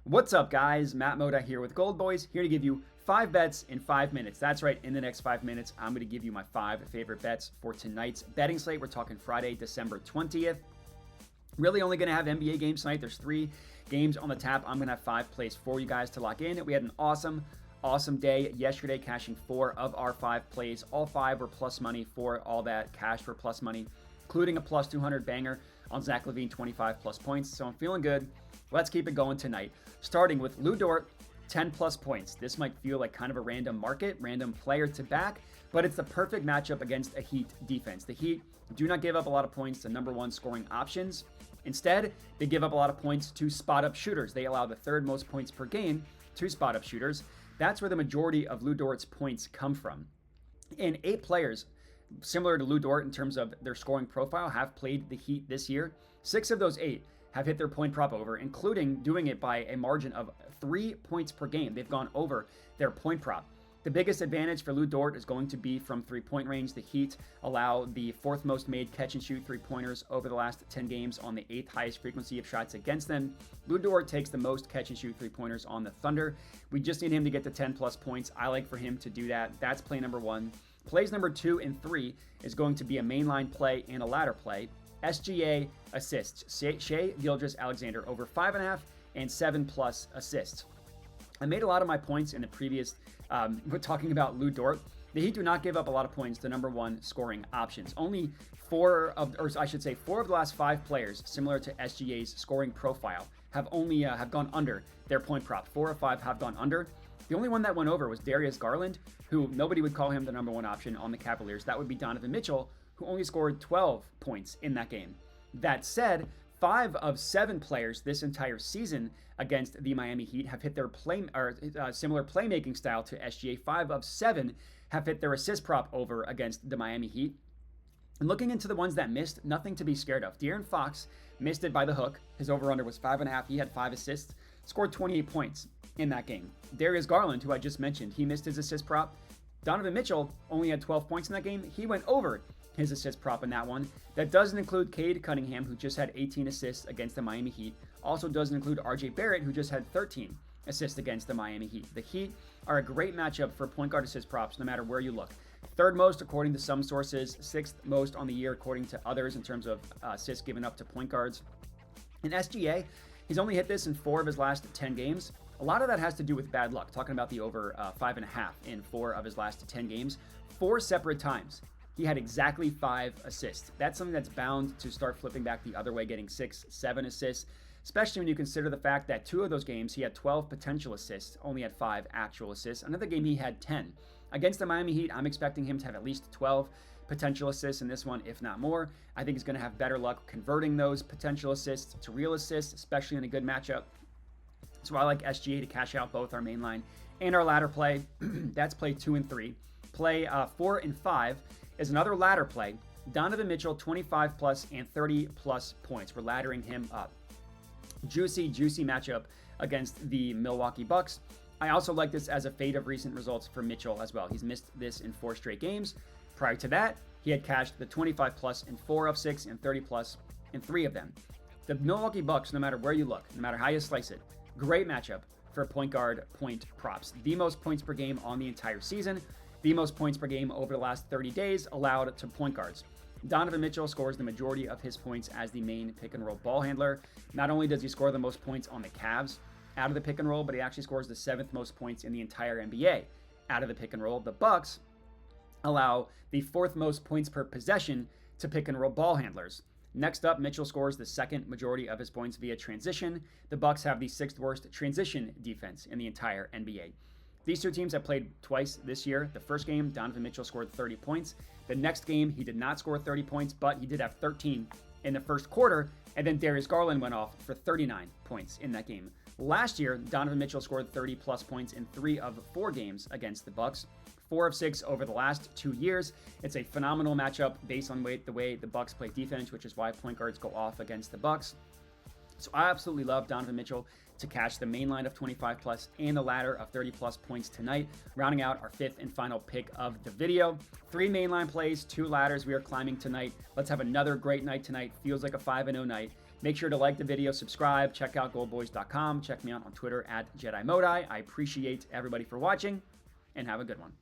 What's up, guys? Matt Moda here with GoldBoys, here to give you 5 bets in 5 minutes. That's right, in the next 5 minutes, I'm going to give you my 5 favorite bets for tonight's betting slate. We're talking Friday, December 20th. Really only going to have NBA games tonight. There's 3 games on the tap. I'm going to have 5 plays for you guys to lock in. We had an awesome day yesterday, cashing 4 of our 5 plays. All 5 were plus money for all that cash for plus money, including a plus 200 banger on Zach LaVine, 25 plus points. So I'm feeling good. Let's keep it going tonight. Starting with Lu Dort, 10 plus points. This might feel like kind of a random market, random player to back, but it's the perfect matchup against a Heat defense. The Heat do not give up a lot of points to number 1 scoring options. Instead, they give up a lot of points to spot-up shooters. They allow the 3rd most points per game to spot-up shooters. That's where the majority of Lu Dort's points come from. And 8 players, similar to Lu Dort in terms of their scoring profile, have played the Heat this year. 6 of those 8 have hit their point prop over, including doing it by a margin of 3 points per game. They've gone over their point prop. The biggest advantage for Lu Dort is going to be from 3-point range. The Heat allow the 4th most made catch and shoot 3-pointers over the last 10 games on the 8th highest frequency of shots against them. Lu Dort takes the most catch and shoot 3-pointers on the Thunder. We just need him to get to 10 plus points. I like for him to do that. That's play number 1. Plays number 2 and 3 is going to be a mainline play and a ladder play. SGA assists. Shai Gilgeous-Alexander over 5.5 and 7 plus assists. I made a lot of my points in the previous, we're talking about Lu Dort. The Heat do not give up a lot of points to number 1 scoring options. Only 4 of the last 5 players, similar to SGA's scoring profile, have gone under their point prop. 4 of 5 have gone under. The only one that went over was Darius Garland, who nobody would call him the number 1 option on the Cavaliers. That would be Donovan Mitchell, who only scored 12 points in that game. That said, 5 of 7 players this entire season against the Miami Heat have hit their similar playmaking style to SGA. 5 of 7 have hit their assist prop over against the Miami Heat. And looking into the ones that missed, nothing to be scared of. De'Aaron Fox missed it by the hook. His over-under was 5.5. He had 5 assists, scored 28 points in that game. Darius Garland, who I just mentioned, he missed his assist prop. Donovan Mitchell only had 12 points in that game. He went over his assist prop in that one. That doesn't include Cade Cunningham, who just had 18 assists against the Miami Heat. Also doesn't include RJ Barrett, who just had 13 assists against the Miami Heat. The Heat are a great matchup for point guard assist props no matter where you look. 3rd most according to some sources, 6th most on the year according to others in terms of assists given up to point guards. In SGA, he's only hit this in 4 of his last 10 games. A lot of that has to do with bad luck, talking about the over 5.5 in 4 of his last 10 games. 4 separate times he had exactly 5 assists. That's something that's bound to start flipping back the other way, getting 6, 7 assists, especially when you consider the fact that 2 of those games he had 12 potential assists, only had 5 actual assists. Another game he had 10. Against the Miami Heat, I'm expecting him to have at least 12 potential assists in this one, if not more. I think he's going to have better luck converting those potential assists to real assists, especially in a good matchup. So I like SGA to cash out both our main line and our ladder play. That's play 2 and 3. Play 4 and 5 is another ladder play. Donovan Mitchell, 25 plus and 30 plus points. We're laddering him up. Juicy matchup against the Milwaukee Bucks. I also like this as a fade of recent results for Mitchell as well. He's missed this in 4 straight games. Prior to that, he had cashed the 25 plus in 4 of 6 and 30 plus in 3 of them. The Milwaukee Bucks, no matter where you look, no matter how you slice it, great matchup for point guard point props. The most points per game on the entire season. The most points per game over the last 30 days allowed to point guards. Donovan Mitchell scores the majority of his points as the main pick and roll ball handler. Not only does he score the most points on the Cavs out of the pick and roll, but he actually scores the 7th most points in the entire NBA out of the pick and roll. The Bucks allow the 4th most points per possession to pick and roll ball handlers. Next up, Mitchell scores the 2nd majority of his points via transition. The Bucks have the 6th worst transition defense in the entire NBA. These 2 teams have played twice this year. The first game, Donovan Mitchell scored 30 points. The next game, he did not score 30 points, but he did have 13 in the first quarter. And then Darius Garland went off for 39 points in that game. Last year, Donovan Mitchell scored 30 plus points in 3 of 4 games against the Bucks. 4 of 6 over the last 2 years. It's a phenomenal matchup based on the way the Bucks play defense, which is why point guards go off against the Bucks. So I absolutely love Donovan Mitchell to catch the main line of 25 plus and the ladder of 30 plus points tonight, rounding out our 5th and final pick of the video. 3 mainline plays, 2 ladders we are climbing tonight. Let's have another great night tonight. Feels like a 5-0 night. Make sure to like the video, subscribe, check out goldboys.com. Check me out on Twitter at JediModi. I appreciate everybody for watching, and have a good one.